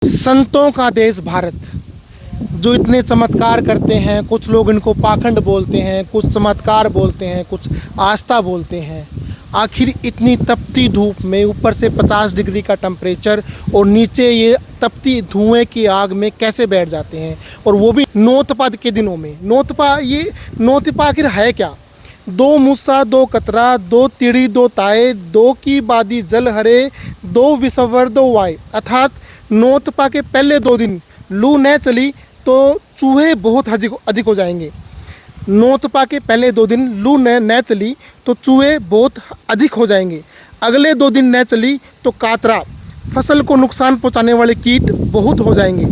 संतों का देश भारत, जो इतने चमत्कार करते हैं। कुछ लोग इनको पाखंड बोलते हैं, कुछ चमत्कार बोलते हैं, कुछ आस्था बोलते हैं। आखिर इतनी तपती धूप में ऊपर से 50 डिग्री का टेम्परेचर और नीचे ये तपती धुएं की आग में कैसे बैठ जाते हैं, और वो भी नौतपा के दिनों में। नौतपा आखिर है क्या? दो मूसा दो कतरा, दो तिड़ी दो ताए, दो की बादी जल हरे, दो विसवर दो वाय। अर्थात नौतपा के पहले 2 दिन लू न चली तो चूहे बहुत अधिक हो जाएंगे। नौतपा के पहले 2 दिन लू न चली तो चूहे बहुत अधिक हो जाएंगे। अगले 2 दिन न चली तो कातरा, फसल को नुकसान पहुंचाने वाले कीट बहुत हो जाएंगे।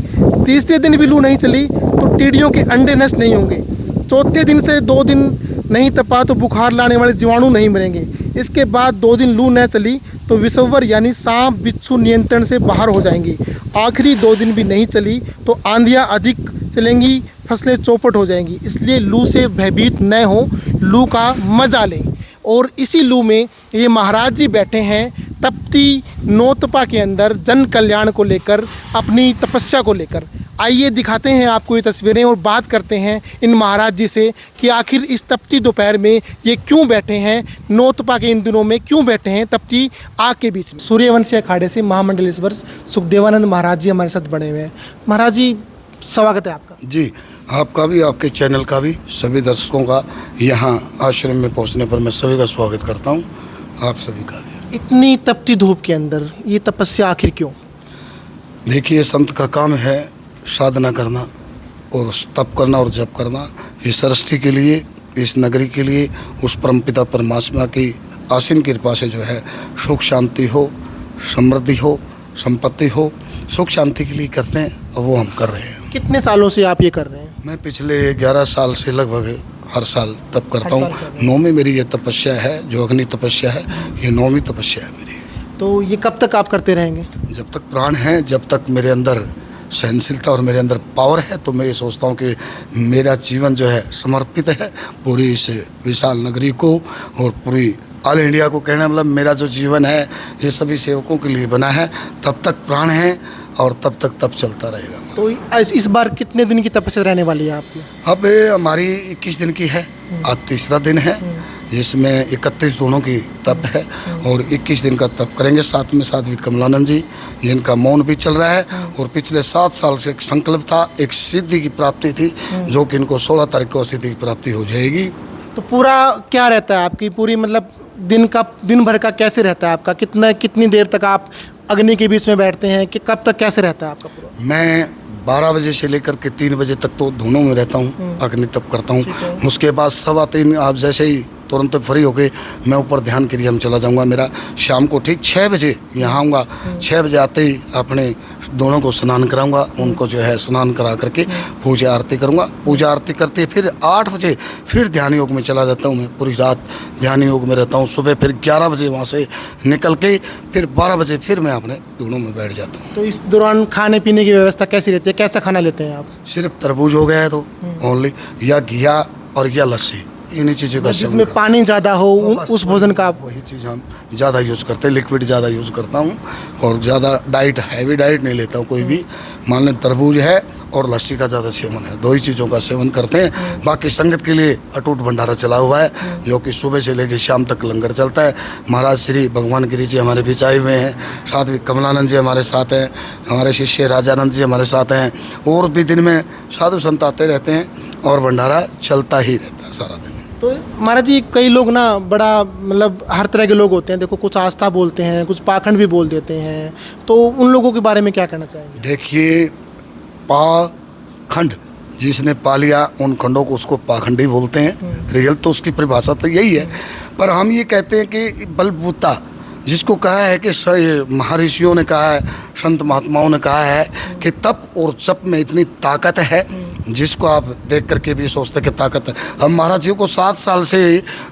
तीसरे दिन भी लू नहीं चली तो टिड्डियों के अंडे नष्ट नहीं होंगे। चौथे दिन से 2 दिन नहीं तपा तो बुखार लाने वाले जीवाणु नहीं मरेंगे। इसके बाद 2 दिन लू न चली तो विषवर यानी सांप बिच्छू नियंत्रण से बाहर हो जाएंगी। आखिरी 2 दिन भी नहीं चली तो आंधियाँ अधिक चलेंगी, फसलें चौपट हो जाएंगी। इसलिए लू से भयभीत न हो, लू का मजा लें। और इसी लू में ये महाराज जी बैठे हैं तपती नौतपा के अंदर, जन कल्याण को लेकर, अपनी तपस्या को लेकर। आइए दिखाते हैं आपको ये तस्वीरें और बात करते हैं इन महाराज जी से कि आखिर इस तपती दोपहर में ये क्यों बैठे हैं, नौतपा के इन दिनों में क्यों बैठे हैं तपती आग के बीच में। सूर्यवंशी अखाड़े से महामंडलेश्वर सुखदेवानंद महाराज जी हमारे साथ बने हुए हैं। महाराज जी, स्वागत है आपका। जी, आपका भी, आपके चैनल का भी, सभी दर्शकों का यहाँ आश्रम में पहुँचने पर मैं सभी का स्वागत करता हूँ, आप सभी का भी। इतनी तपती धूप के अंदर ये तपस्या आखिर क्यों? देखिए, संत का काम है साधना करना और तप करना और जप करना। इस सृष्टि के लिए, इस नगरी के लिए, उस परमपिता परमात्मा की आसीन कृपा से जो है सुख शांति हो, समृद्धि हो, संपत्ति हो, सुख शांति के लिए करते हैं और वो हम कर रहे हैं। कितने सालों से आप ये कर रहे हैं? मैं पिछले 11 साल से लगभग हर साल तप करता हूँ। 9वीं मेरी ये तपस्या है, जो अग्नि तपस्या है, ये 9वीं तपस्या है मेरी। तो ये कब तक आप करते रहेंगे? जब तक प्राण है, जब तक मेरे अंदर सहनशीलता और मेरे अंदर पावर है, तो मैं ये सोचता हूँ कि मेरा जीवन जो है समर्पित है पूरी इस विशाल नगरी को और पूरी ऑल इंडिया को। कहना मतलब मेरा जो जीवन है ये सभी सेवकों के लिए बना है। तब तक प्राण है और तब तक तप चलता रहेगा। तो इस बार कितने दिन की तपस्या रहने वाली है आपकी? अब हमारी 21 दिन की है, आज तीसरा दिन है, जिसमें 31 दोनों की तप है और 21 दिन का तप करेंगे। साथ में साध्वी कमलानंद जी, जिनका मौन भी चल रहा है। और पिछले 7 साल से एक संकल्प था, एक सिद्धि की प्राप्ति थी, जो कि इनको 16 तारीख को सिद्धि की प्राप्ति हो जाएगी। तो पूरा क्या रहता है आपकी पूरी, मतलब दिन भर का कैसे रहता है आपका? कितनी देर तक आप अग्नि के बीच में बैठते हैं कि कब तक कैसे रहता है आपका पूरा? मैं 12 बजे से लेकर के 3 बजे तक तो दोनों में रहता हूँ, अग्नि तप करता हूँ। उसके बाद 2:15 आप जैसे ही तुरंत फ्री होके मैं ऊपर ध्यान क्रिया में चला जाऊँगा। मेरा शाम को ठीक 6 बजे यहाँ आऊँगा। 6 बजे आते ही अपने दोनों को स्नान कराऊंगा, उनको जो है स्नान करा करके पूजा आरती करूँगा। पूजा आरती करते फिर 8 बजे फिर ध्यान योग में चला जाता हूँ। मैं पूरी रात ध्यान योग में रहता हूँ। सुबह फिर 11 बजे वहाँ से निकल के फिर 12 बजे फिर मैं अपने दोनों में बैठ जाता हूँ। तो इस दौरान खाने पीने की व्यवस्था कैसी रहती है? कैसा खाना लेते हैं आप? सिर्फ तरबूज हो गया है तो ओनली, या घिया और या लस्सी, इन्हीं चीज़ों का जिसमें पानी ज़्यादा हो उस भोजन का आप? वही चीज़ हम ज़्यादा यूज़ करते हैं। लिक्विड ज़्यादा यूज़ करता हूँ और ज़्यादा डाइट, हैवी डाइट नहीं लेता हूँ कोई भी। मान लें तरबूज है और लस्सी का ज़्यादा सेवन है, 2 ही चीज़ों का सेवन करते हैं। बाकी संगत के लिए अटूट भंडारा चला हुआ है, जो कि सुबह से लेकर शाम तक लंगर चलता है। महाराज श्री भगवान गिरी जी हमारे बीच आए हुए हैं, साथ में कमलानंद जी हमारे साथ हैं, हमारे शिष्य राजानंद जी हमारे साथ हैं, और भी दिन में साधु संत आते रहते हैं और भंडारा चलता ही रहता है सारा दिन। तो महाराज जी, कई लोग ना बड़ा, मतलब हर तरह के लोग होते हैं। देखो, कुछ आस्था बोलते हैं, कुछ पाखंड भी बोल देते हैं। तो उन लोगों के बारे में क्या कहना चाहेंगे? देखिए, पाखंड, जिसने पा लिया उन खंडों को उसको पाखंडी बोलते हैं। रियल तो उसकी परिभाषा तो यही है। पर हम ये कहते हैं कि बलबूता, जिसको कहा है कि महर्षियों ने कहा है, संत महात्माओं ने कहा है कि तप और जप में इतनी ताकत है, जिसको आप देख करके भी सोचते कि ताकत है। हम महाराज जी को 7 साल से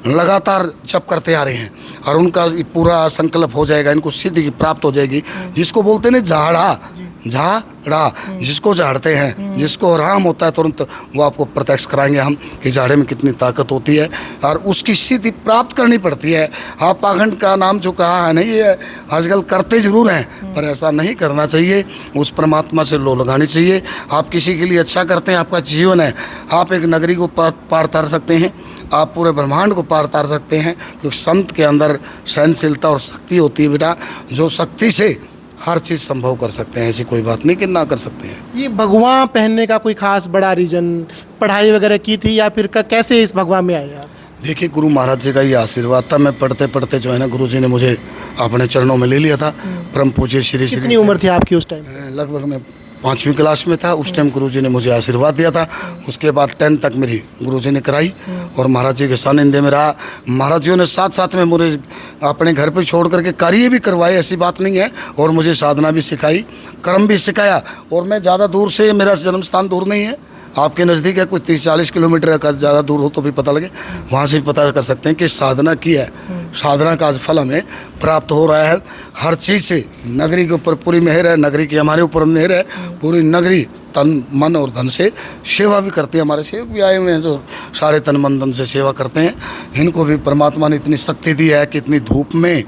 लगातार जप करते आ रहे हैं और उनका पूरा संकल्प हो जाएगा, इनको सिद्धि की प्राप्त हो जाएगी। जिसको बोलते हैं झाड़ा, झाड़ा, जिसको झाड़ते हैं, जिसको आराम होता है तुरंत, वो आपको प्रत्यक्ष कराएंगे हम कि झाड़े में कितनी ताकत होती है और उसकी स्थिति प्राप्त करनी पड़ती है। आप पाखंड का नाम जो कहा है नहीं, ये आजकल करते ज़रूर हैं, पर ऐसा नहीं करना चाहिए। उस परमात्मा से लो लगानी चाहिए। आप किसी के लिए अच्छा करते हैं, आपका जीवन है। आप एक नगरी को पार तार सकते हैं, आप पूरे ब्रह्मांड को पार तार सकते हैं, क्योंकि संत के अंदर सहनशीलता और शक्ति होती है बेटा, जो शक्ति से हर चीज़ संभव कर सकते हैं। ऐसी कोई बात नहीं कि ना कर सकते हैं। ये भगवा पहनने का कोई खास बड़ा रीज़न, पढ़ाई वगैरह की थी या फिर कैसे इस भगवा में आए आप? देखिए, गुरु महाराज जी का ये आशीर्वाद था। मैं पढ़ते पढ़ते जो है ना, गुरु जी ने मुझे अपने चरणों में ले लिया था। परम पूज्य श्री श्री, कितनी उम्र थी आपकी उस टाइम? लगभग मैं 5वीं क्लास में था। उस टाइम गुरुजी ने मुझे आशीर्वाद दिया था। उसके बाद 10 तक मेरी गुरुजी ने कराई और महाराज जी के सानिध्य में रहा। महाराज जी ने साथ साथ में मुझे अपने घर पे छोड़ करके कार्य भी करवाए, ऐसी बात नहीं है, और मुझे साधना भी सिखाई, कर्म भी सिखाया। और मैं ज़्यादा दूर से, मेरा जन्म स्थान दूर नहीं है, आपके नज़दीक है, कुछ 30-40 किलोमीटर का, ज़्यादा दूर हो तो भी पता लगे, वहाँ से भी पता कर सकते हैं कि साधना की है। साधना का आज फल हमें प्राप्त हो रहा है। हर चीज़ से नगरी के ऊपर पूरी मेहर है, नगरी की हमारे ऊपर मेहर है। पूरी नगरी तन मन और धन से सेवा भी करती है। हमारे सेवक भी आए हुए हैं जो सारे तन मन धन से सेवा करते हैं। इनको भी परमात्मा ने इतनी शक्ति दी है कि इतनी धूप में,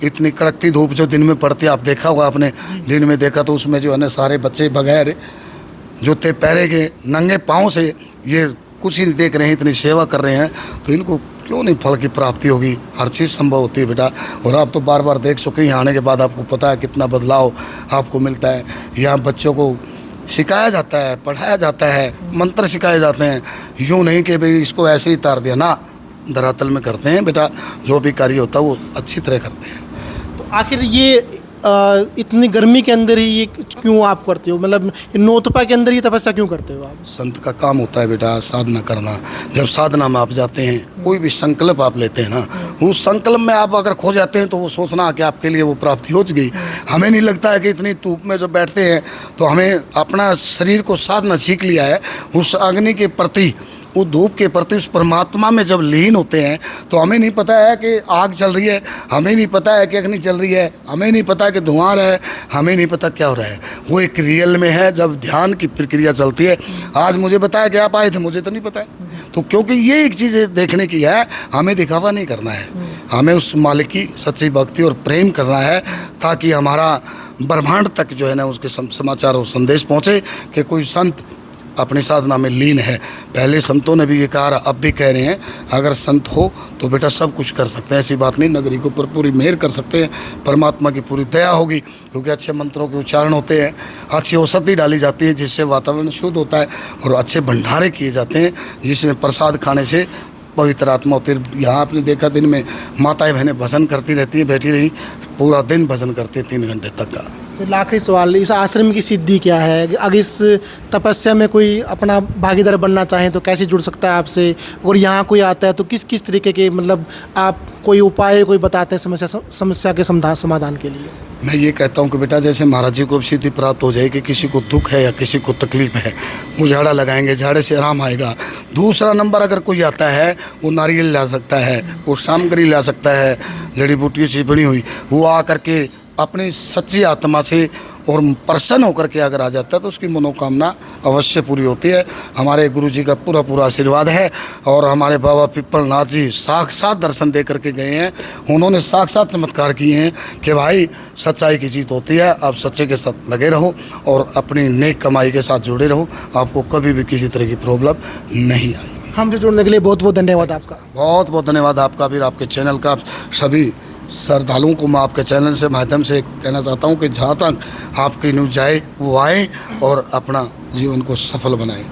इतनी कड़कती धूप जो दिन में पड़ती है, आप देखा होगा, आपने दिन में देखा तो उसमें जो है ना सारे बच्चे बगैर जूते पैरे के नंगे पाँव से ये कुछ ही देख रहे हैं, इतनी सेवा कर रहे हैं, तो इनको क्यों नहीं फल की प्राप्ति होगी। हर चीज़ संभव होती है बेटा। और आप तो बार बार देख चुके हैं, यहाँ आने के बाद आपको पता है कितना बदलाव आपको मिलता है। यहाँ बच्चों को सिखाया जाता है, पढ़ाया जाता है, मंत्र सिखाए जाते हैं। यूँ नहीं कि भाई इसको ऐसे ही तार दिया ना, धरातल में करते हैं बेटा। जो भी कार्य होता है वो अच्छी तरह करते हैं। तो आखिर ये इतनी गर्मी के अंदर ही ये क्यों आप करते हो? मतलब नौतपा के अंदर ही तपस्या क्यों करते हो आप? संत का काम होता है बेटा साधना करना। जब साधना में आप जाते हैं, कोई भी संकल्प आप लेते हैं ना, उस संकल्प में आप अगर खो जाते हैं तो वो सोचना कि आपके लिए वो प्राप्ति हो गई। हमें नहीं लगता है कि इतनी धूप में जो बैठते हैं तो हमें अपना शरीर को साधना सीख लिया है। उस अग्नि के प्रति, उस धूप के प्रति, उस परमात्मा में जब लीन होते हैं तो हमें नहीं पता है कि आग चल रही है, हमें नहीं पता है कि अग्नि चल रही है, हमें नहीं पता कि धुआं है, हमें नहीं पता क्या हो रहा है। वो एक रियल में है जब ध्यान की प्रक्रिया चलती है। आज मुझे बताया कि आप आए थे, मुझे तो नहीं पता है। तो क्योंकि ये एक चीज़ देखने की है, हमें दिखावा नहीं करना है, हमें उस मालिक की सच्ची भक्ति और प्रेम करना है, ताकि हमारा ब्रह्मांड तक जो है ना उसके समाचार और संदेश पहुँचे कि कोई संत अपनी साधना में लीन है। पहले संतों ने भी ये कहा, अब भी कह रहे हैं, अगर संत हो तो बेटा सब कुछ कर सकते हैं। ऐसी बात नहीं, नगरी के ऊपर पूरी मेहर कर सकते हैं, परमात्मा की पूरी दया होगी, क्योंकि अच्छे मंत्रों के उच्चारण होते हैं, अच्छी औषधि डाली जाती है जिससे वातावरण शुद्ध होता है, और अच्छे भंडारे किए जाते हैं जिसमें प्रसाद खाने से पवित्र आत्मा होती है। यहाँ आपने देखा दिन में माताएं बहनें भजन करती रहती हैं, बैठी रही पूरा दिन भजन करती है 3 घंटे तक का। तो आखिरी सवाल, इस आश्रम की सिद्धि क्या है? अगर इस तपस्या में कोई अपना भागीदार बनना चाहे तो कैसे जुड़ सकता है आपसे? और यहाँ कोई आता है तो किस किस तरीके के, मतलब आप कोई उपाय कोई बताते हैं समस्या के समाधान के लिए? मैं ये कहता हूँ कि बेटा जैसे महाराज जी को सिद्धि प्राप्त हो जाए कि किसी को दुख है या किसी को तकलीफ है, वो झाड़ा लगाएंगे, झाड़े से आराम आएगा। दूसरा नंबर, अगर कोई आता है वो नारियल ला सकता है, वो सामग्री ला सकता है जड़ी बूटी से बनी हुई, वो आ करके अपनी सच्ची आत्मा से और प्रसन्न होकर के अगर आ जाता है तो उसकी मनोकामना अवश्य पूरी होती है। हमारे गुरु जी का पूरा पूरा आशीर्वाद है। और हमारे बाबा पिपलनाथ जी साक्षात दर्शन दे करके गए हैं, उन्होंने साक्षात चमत्कार किए हैं कि भाई सच्चाई की जीत होती है। आप सच्चे के साथ लगे रहो और अपनी नेक कमाई के साथ जुड़े रहो, आपको कभी भी किसी तरह की प्रॉब्लम नहीं आएगी। हमसे जुड़ने के लिए बहुत बहुत धन्यवाद आपका। बहुत बहुत धन्यवाद आपका, फिर आपके चैनल का। सभी श्रद्धालुओं को मैं आपके चैनल से माध्यम से कहना चाहता हूं कि जहां तक आपकी न्यूज़ जाए वो आए और अपना जीवन को सफल बनाएं।